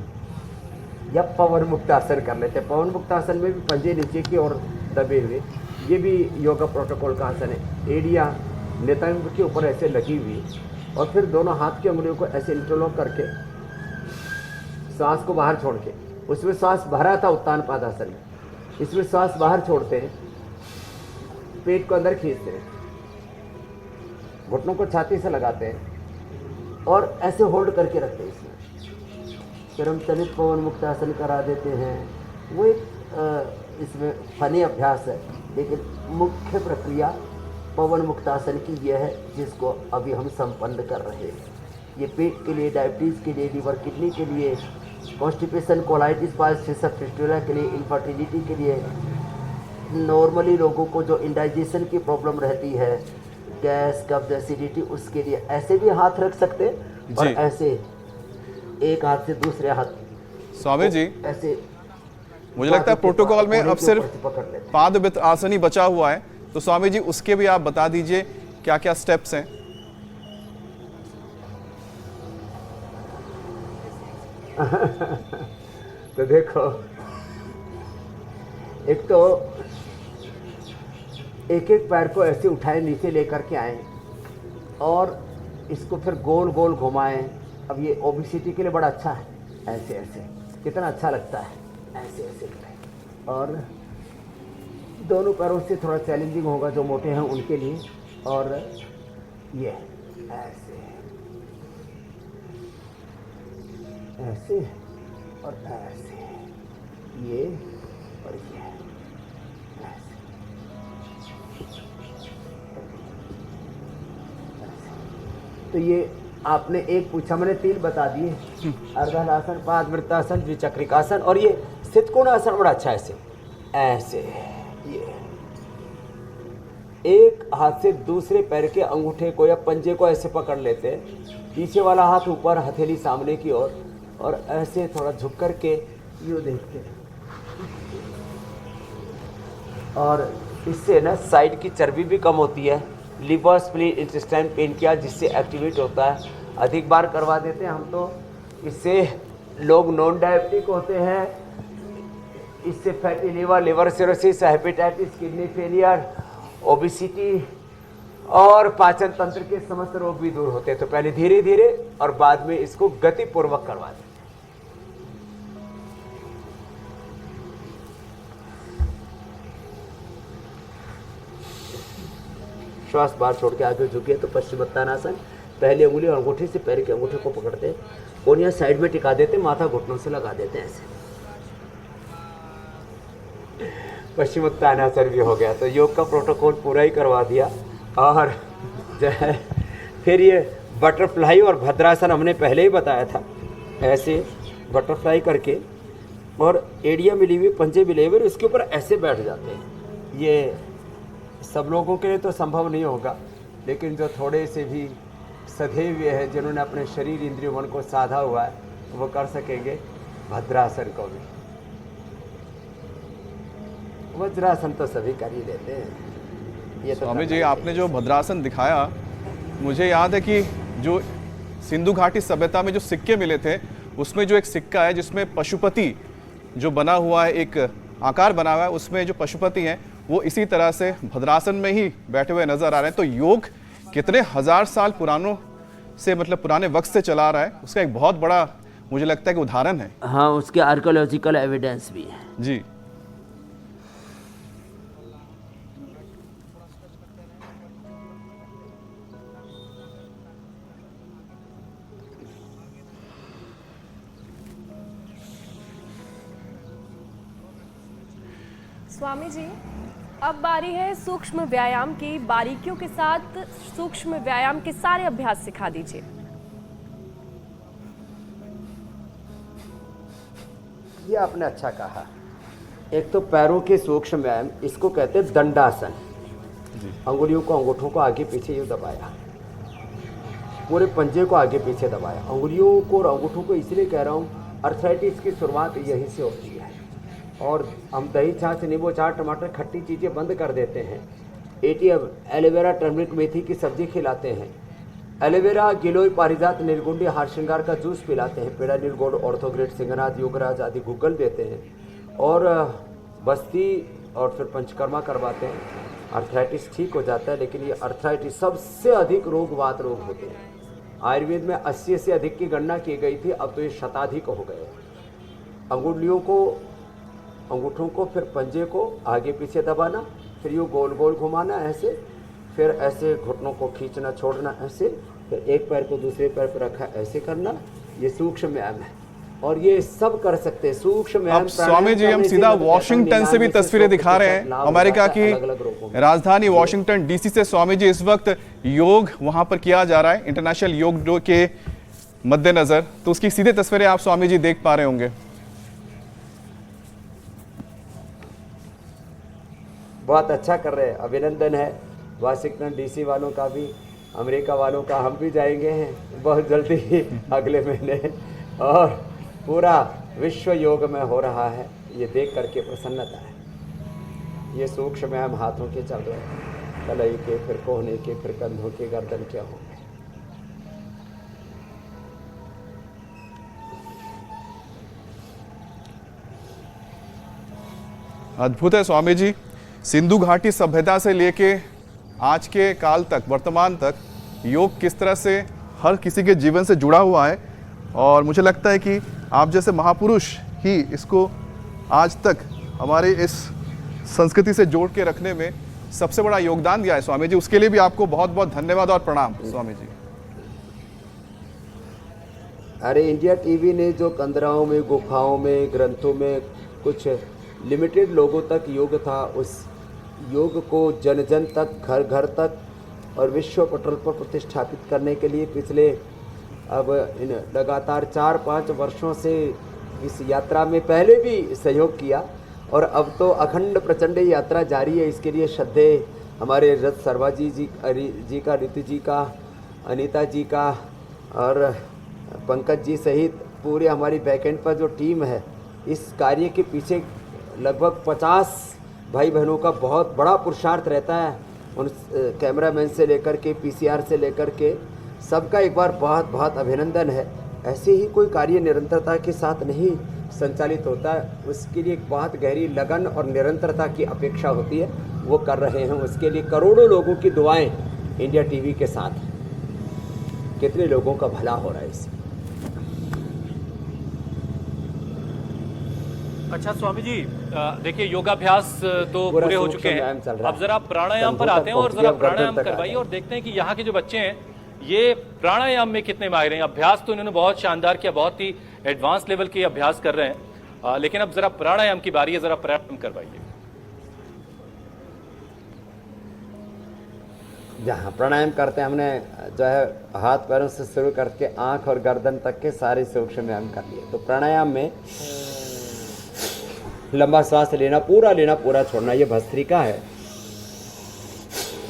या पवन मुक्त आसन कर लेते हैं। पवन मुक्त आसन में भी पंजे नीचे की ओर दबे हुए, ये भी योगा प्रोटोकॉल का आसन है। एड़ियाँ नितंब के ऊपर ऐसे लगी हुई, और फिर दोनों हाथ की उंगलियों को ऐसे इंटरलॉक करके सांस को बाहर छोड़ के, उसमें सांस भरा था उत्तान पादासन में, इसमें सांस बाहर छोड़ते हैं, पेट को अंदर खींचते हैं, घुटनों को छाती से लगाते हैं और ऐसे होल्ड करके रखते हैं। इसमें फिर हम चलित पवन मुक्त आसन करा देते हैं। वो एक इसमें फनी अभ्यास है, लेकिन मुख्य प्रक्रिया पवन मुक्तासन की यह है, जिसको अभी हम संपन्न कर रहे हैं। ये पेट के लिए, डायबिटीज़ के लिए, लीवर किडनी के लिए, कॉन्स्टिपेशन, कोलाइटिस, पाइल्स फिस्टुला के लिए, इनफर्टिलिटी के लिए, नॉर्मली लोगों को जो इंडाइजेशन की प्रॉब्लम रहती है, गैस, कब्ज, एसिडिटी, उसके लिए ऐसे भी हाथ रख सकते हैं और ऐसे एक हाथ से दूसरे हाथ। स्वामी जी, ऐसे मुझे लगता है प्रोटोकॉल में अब सिर्फ पादवित आसन ही बचा हुआ है, तो स्वामी जी उसके भी आप बता दीजिए क्या क्या स्टेप्स हैं। तो देखो, एक तो एक एक पैर को ऐसे उठाए, नीचे लेकर के आए और इसको फिर गोल गोल घुमाएं। अब ये ओबेसिटी के लिए बड़ा अच्छा है, ऐसे ऐसे कितना अच्छा लगता है, ऐसे ऐसे करें। और दोनों पैरों से थोड़ा चैलेंजिंग होगा जो मोटे हैं उनके लिए। और ये ऐसे ऐसे और ऐसे, ये और ये ऐसे। तो ये आपने एक पूछा, मैंने 3 बता दिए, अर्धहलासन, पादवृत्तासन, द्विचक्रिकासन, और ये स्थित कोणासन बड़ा अच्छा है। ऐसे ऐसे, ये एक हाथ से दूसरे पैर के अंगूठे को या पंजे को ऐसे पकड़ लेते हैं, पीछे वाला हाथ ऊपर, हथेली सामने की ओर, और ऐसे थोड़ा झुक कर के यूँ देखते हैं। और इससे ना साइड की चर्बी भी कम होती है, लिवर, स्प्लीन, इंटेस्टाइन, पेनक्रियाज जिससे एक्टिवेट होता है। अधिक बार करवा देते हैं हम तो। इससे लोग नॉन डायबिटिक होते हैं, इससे fatty liver, liver cirrhosis, hepatitis, kidney failure, obesity और पाचन तंत्र के समस्त रोग भी दूर होते हैं। तो पहले धीरे धीरे और बाद में इसको गतिपूर्वक करवा देते हैं। श्वास बाहर छोड़ के आगे झुके तो पश्चिमोत्तानासन। पहले उंगली और अंगूठे से पैर के अंगूठे को पकड़ते हैं, कोहनियां साइड में टिका देते हैं, माथा घुटनों से लगा देते हैं ऐसे। पश्चिमोत्तानासन भी हो गया। तो योग का प्रोटोकॉल पूरा ही करवा दिया। और जो है फिर ये बटरफ्लाई और भद्रासन हमने पहले ही बताया था। ऐसे बटरफ्लाई करके और एड़ियाँ मिली हुई, पंजे मिले हुए, इसके ऊपर ऐसे बैठ जाते हैं। ये सब लोगों के लिए तो संभव नहीं होगा, लेकिन जो थोड़े से भी सधे हुए हैं, जिन्होंने अपने शरीर इंद्रिय मन को साधा हुआ है, वो कर सकेंगे भद्रासन को भी। वज्रासन तो सभी कर ही लेते हैं। ये तो स्वामी जी, आपने जो भद्रासन दिखाया, मुझे याद है कि जो सिंधु घाटी सभ्यता में जो सिक्के मिले थे, उसमें जो एक सिक्का है जिसमें पशुपति जो बना हुआ है, एक आकार बना हुआ है, उसमें जो पशुपति हैं वो इसी तरह से भद्रासन में ही बैठे हुए नजर आ रहे हैं। तो योग कितने हजार साल पुरानों से, मतलब पुराने वक्त से चला आ रहा है, उसका एक बहुत बड़ा मुझे लगता है कि उदाहरण है। हाँ, उसके आर्कियोलॉजिकल एविडेंस भी है। जी। स्वामी जी, अब बारी है सूक्ष्म व्यायाम की। बारीकियों के साथ सूक्ष्म व्यायाम के सारे अभ्यास सिखा दीजिए। ये आपने अच्छा कहा। एक तो पैरों के सूक्ष्म व्यायाम, इसको कहते हैं दंडासन। अंगुलियों को, अंगूठों को आगे पीछे यूं दबाया, पूरे पंजे को आगे पीछे दबाया। अंगुलियों को और अंगूठों को इसलिए कह रहा हूँ, अर्थराइटिस की शुरुआत यहीं से होती है। और हम दही, छाछ, नींबू, अचार, टमाटर, खट्टी चीज़ें बंद कर देते हैं। एटीएम, एलोवेरा, टर्मरिक, मेथी की सब्जी खिलाते हैं। एलोवेरा, गिलोय, पारिजात, निर्गुंडी, हार श्रृंगार का जूस पिलाते हैं। पेड़ा, निर्गुण, ऑर्थोग्रेड, सिंगनाथ, योगराज आदि गूगल देते हैं। और बस्ती और फिर पंचकर्मा करवाते हैं। अर्थराइटिस ठीक हो जाता है। लेकिन ये अर्थराइटिस सबसे अधिक रोग वात रोग होते हैं। आयुर्वेद में 80 से अधिक की गणना की गई थी, अब तो ये शताधिक हो गए। अंगुलियों को, अंगूठों को, फिर पंजे को आगे पीछे दबाना, फिर यूँ गोल गोल घुमाना ऐसे, फिर ऐसे घुटनों को खींचना छोड़ना ऐसे, फिर एक पैर को दूसरे पैर पर रखा ऐसे करना। ये सूक्ष्म व्यायाम है और ये सब कर सकते हैं। सूक्ष्म व्यायाम। अब स्वामी जी, हम सीधा वॉशिंगटन से भी तस्वीरें दिखा रहे हैं। अमेरिका की राजधानी वॉशिंगटन डीसी से स्वामी जी, इस वक्त योग वहां पर किया जा रहा है इंटरनेशनल योग डे के मद्देनजर। तो उसकी सीधे तस्वीरें आप स्वामी जी देख पा रहे होंगे। बहुत अच्छा कर रहे हैं, अभिनंदन है वाशिंगटन डीसी वालों का भी, अमेरिका वालों का। हम भी जाएंगे बहुत जल्दी अगले महीने, और पूरा विश्व योग में हो रहा है। ये देख करके प्रसन्नता है। ये सूक्ष्म व्यायाम हाथों के चल रहे हैं, कलाई के, फिर कोहने के, फिर कंधों के, गर्दन के होंगे। अद्भुत है स्वामी जी। सिंधु घाटी सभ्यता से लेके आज के काल तक, वर्तमान तक, योग किस तरह से हर किसी के जीवन से जुड़ा हुआ है। और मुझे लगता है कि आप जैसे महापुरुष ही इसको आज तक हमारे इस संस्कृति से जोड़ के रखने में सबसे बड़ा योगदान दिया है स्वामी जी। उसके लिए भी आपको बहुत बहुत धन्यवाद और प्रणाम स्वामी जी। अरे इंडिया टीवी ने जो कंदराओं में, गुफाओं में, ग्रंथों में कुछ लिमिटेड लोगों तक योग था, उस योग को जन जन तक, घर घर तक और विश्व पटल पर प्रतिष्ठापित करने के लिए पिछले अब इन लगातार 4-5 वर्षों से इस यात्रा में पहले भी सहयोग किया, और अब तो अखंड प्रचंड यात्रा जारी है। इसके लिए श्रद्धे हमारे रथ सर्वाजी जी का, ऋतु जी का, अनीता जी का और पंकज जी सहित पूरे हमारी बैकएंड पर जो टीम है, इस कार्य के पीछे लगभग 50 भाई बहनों का बहुत बड़ा पुरुषार्थ रहता है। उन कैमरामैन से लेकर के, पीसीआर से लेकर के, सबका एक बार बहुत बहुत अभिनंदन है। ऐसे ही कोई कार्य निरंतरता के साथ नहीं संचालित होता है, उसके लिए एक बहुत गहरी लगन और निरंतरता की अपेक्षा होती है। वो कर रहे हैं, उसके लिए करोड़ों लोगों की दुआएं इंडिया टीवी के साथ। कितने लोगों का भला हो रहा है इससे। अच्छा स्वामी जी, देखिए योगाभ्यास तो पूरे हो चुके हैं। अब जरा प्राणायाम पर आते हैं और जरा प्राणायाम करवाइए और देखते हैं कि यहाँ के जो बच्चे हैं ये प्राणायाम में कितने माहिर हैं। अभ्यास तो इन्होंने बहुत शानदार किया, बहुत ही एडवांस लेवल के अभ्यास कर रहे हैं, लेकिन अब जरा प्राणायाम की बारी है, जरा प्राणायाम करवाइए। जहाँ प्राणायाम करते हैं, हमने जो है हाथ पैरों से शुरू करके आंख और गर्दन तक के सारे सूक्ष्म व्यायाम कर लिए। तो प्राणायाम में लंबा श्वास लेना, पूरा छोड़ना, ये भस्त्रिका है।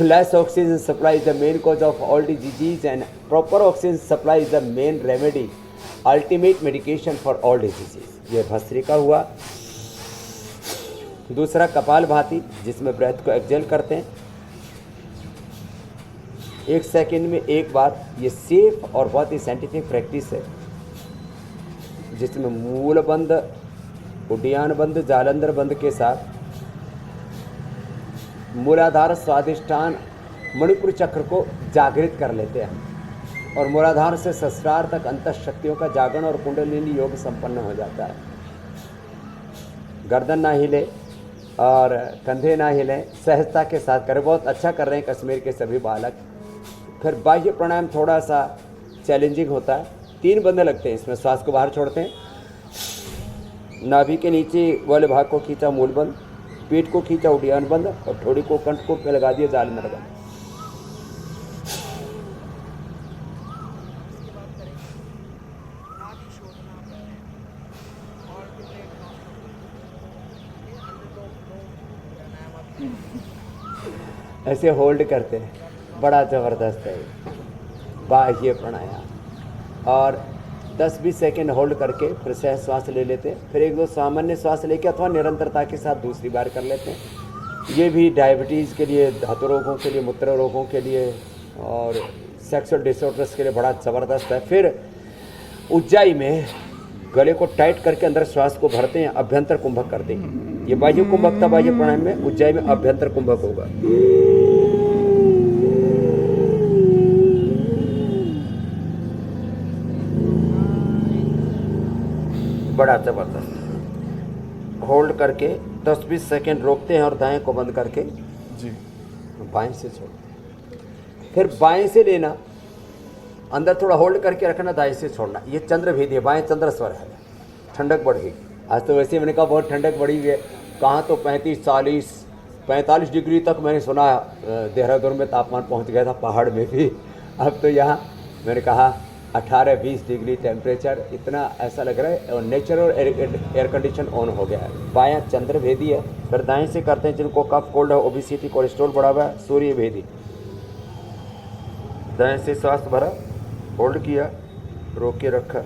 less oxygen supply is the main cause of all diseases and proper oxygen supply is the main remedy, ultimate medication for all diseases. ये भस्त्रिका हुआ। दूसरा कपालभाति, जिसमें ब्रेथ को एक्सेल करते हैं 1 सेकंड में एक बार। ये सेफ और बहुत ही साइंटिफिक प्रैक्टिस है, जिसमें मूल बंद, उड्डयन बंद, जालंधर बंद के साथ मूलाधार स्वादिष्ठान मणिपुर चक्र को जागृत कर लेते हैं और मूलाधार से सहस्रार तक अंतः शक्तियों का जागरण और कुंडलिनी योग संपन्न हो जाता है। गर्दन ना हिले और कंधे ना हिले, सहजता के साथ करें। बहुत अच्छा कर रहे हैं कश्मीर के सभी बालक। फिर बाह्य प्राणायाम थोड़ा सा चैलेंजिंग होता है। 3 बंद लगते हैं इसमें। श्वास को बाहर छोड़ते हैं, नाभि के नीचे वाले भाग को खींचा मूल बंद, पेट को खींचा उड्डयन बंद और थोड़ी को कंठकोट पे लगा दिया जालंधर बंद। ऐसे होल्ड करते हैं, बड़ा ज़बरदस्त है बाह्य प्राणायाम। और 10-20 सेकेंड होल्ड करके फिर सहज श्वास ले लेते हैं। फिर 1-2 सामान्य श्वास लेके अथवा निरंतरता के साथ दूसरी बार कर लेते हैं। ये भी डायबिटीज़ के लिए, धातु रोगों के लिए, मूत्र रोगों के लिए और सेक्सुअल डिसऑर्डर्स के लिए बड़ा ज़बरदस्त है। फिर उज्जाई में गले को टाइट करके अंदर श्वास को भरते हैं, अभ्यंतर कुंभक करते हैं। ये बाह्य कुंभक था बाह्य प्राणायाम में, उज्जाई में अभ्यंतर कुंभक होगा। बड़ा ज़बरदस्त होल्ड करके 10-20 सेकेंड रोकते हैं और दाएं को बंद करके जी बाएं से छोड़ते हैं। फिर बाएं से लेना, अंदर थोड़ा होल्ड करके रखना, दाएं से छोड़ना। ये चंद्र भेदी है, बाएं चंद्र स्वर है। ठंडक बढ़ गई आज तो। वैसे मैंने कहा बहुत ठंडक बढ़ी हुई है। कहाँ तो 35-40-45 डिग्री तक मैंने सुना देहरादून में तापमान पहुँच गया था, पहाड़ में भी। अब तो यहाँ मैंने कहा 18-20 डिग्री टेम्परेचर, इतना ऐसा लग रहा है। और नेचुरल एयर कंडीशन ऑन हो गया है। बायां चंद्र भेदी है। फिर दाएं से करते हैं जिनको कफ, कोल्ड है, ओबेसिटी, कोलेस्ट्रॉल बढ़ा हुआ है, सूर्य भेदी। दाएं से सांस भरा, होल्ड किया, रोक के रखा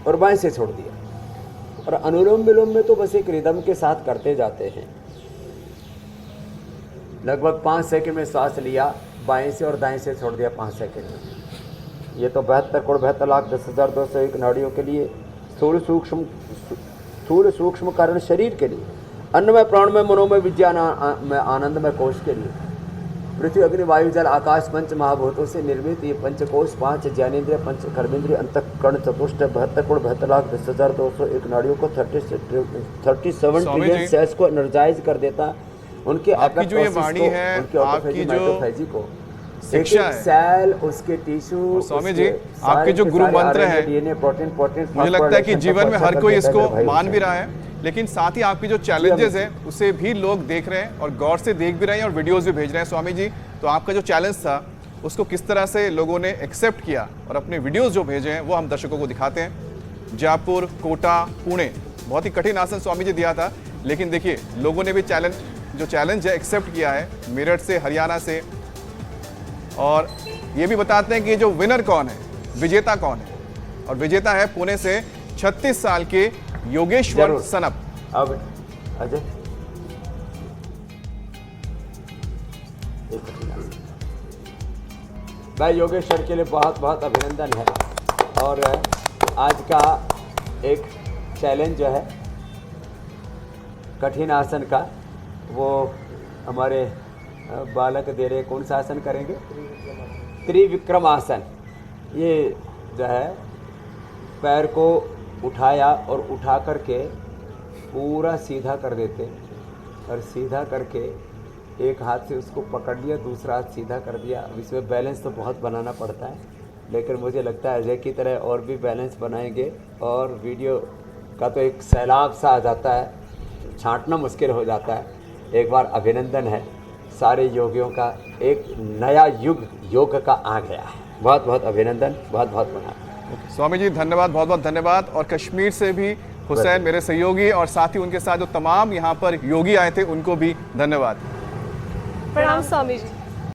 और बाएं से छोड़ दिया। और अनुलोम विलोम में तो बस एक रिदम के साथ करते जाते हैं। लगभग 5 सेकंड में सांस लिया बाएं से और दाएं से छोड़ दिया 5 सेकंड में। ये तो 72,72,10,201 नाड़ियों के लिए, स्थूल सूक्ष्म कारण शरीर के लिए, अन्नमय प्राणमय मनोमय विज्ञान में आनंदमय कोश के लिए, पृथ्वी अग्नि वायु जल आकाश पंच महाभूतों से निर्मित ये पंचकोश, 5 ज्ञानेंद्रिय, 5 कर्मेंद्रिय, अंतःकरण, चतुष्ट, 72,72,10,201 नाड़ियों को 37 ट्रिलियन सेल्स को एनर्जाइज कर देता। उनके आपकी जो ये वाणी है, आपकी जो को शिक्षा है, सेल, उसके टिश्यू, स्वामी जी आपके जो गुरु मंत्र है, डीएनए, प्रोटीन, मुझे लगता है कि जीवन में हर कोई इसको मान भी रहा है, लेकिन साथ ही आपकी जो चैलेंजेस है उसे भी लोग देख रहे हैं और गौर से देख भी रहे हैं और वीडियोस भी भेज रहे हैं। स्वामी जी, तो आपका जो चैलेंज था उसको किस तरह से लोगों ने एक्सेप्ट किया और अपने वीडियोस जो भेजे हैं वो हम दर्शकों को दिखाते हैं। जयपुर, कोटा, पुणे, बहुत ही कठिन आसन स्वामी जी दिया था, लेकिन देखिए लोगों ने भी चैलेंज है एक्सेप्ट किया है। मेरठ से, हरियाणा से, और ये भी बताते हैं कि जो विनर कौन है, विजेता कौन है। और विजेता है पुणे से 36 साल के योगेश्वर सनप। अब अजय भाई, योगेश्वर के लिए बहुत बहुत अभिनंदन है। और आज का एक चैलेंज जो है कठिन आसन का, वो हमारे बालक दे रहे। कौन सा आसन करेंगे? त्रिविक्रम आसन। ये जो है पैर को उठाया और उठा करके पूरा सीधा कर देते और सीधा करके एक हाथ से उसको पकड़ लिया, दूसरा हाथ सीधा कर दिया। अब इसमें बैलेंस तो बहुत बनाना पड़ता है, लेकिन मुझे लगता है अजय की तरह और भी बैलेंस बनाएंगे और वीडियो का तो एक सैलाब सा आ जाता है, छांटना मुश्किल हो जाता है। एक बार अभिनंदन है, सारे योगियों का एक नया युग योग का आ गया है। बहुत बहुत अभिनंदन, बहुत बहुत बना। स्वामी जी धन्यवाद, बहुत बहुत धन्यवाद। और कश्मीर से भी हुसैन मेरे सहयोगी और साथ ही उनके साथ जो तमाम यहाँ पर योगी आए थे उनको भी धन्यवाद। प्रणाम स्वामी जी।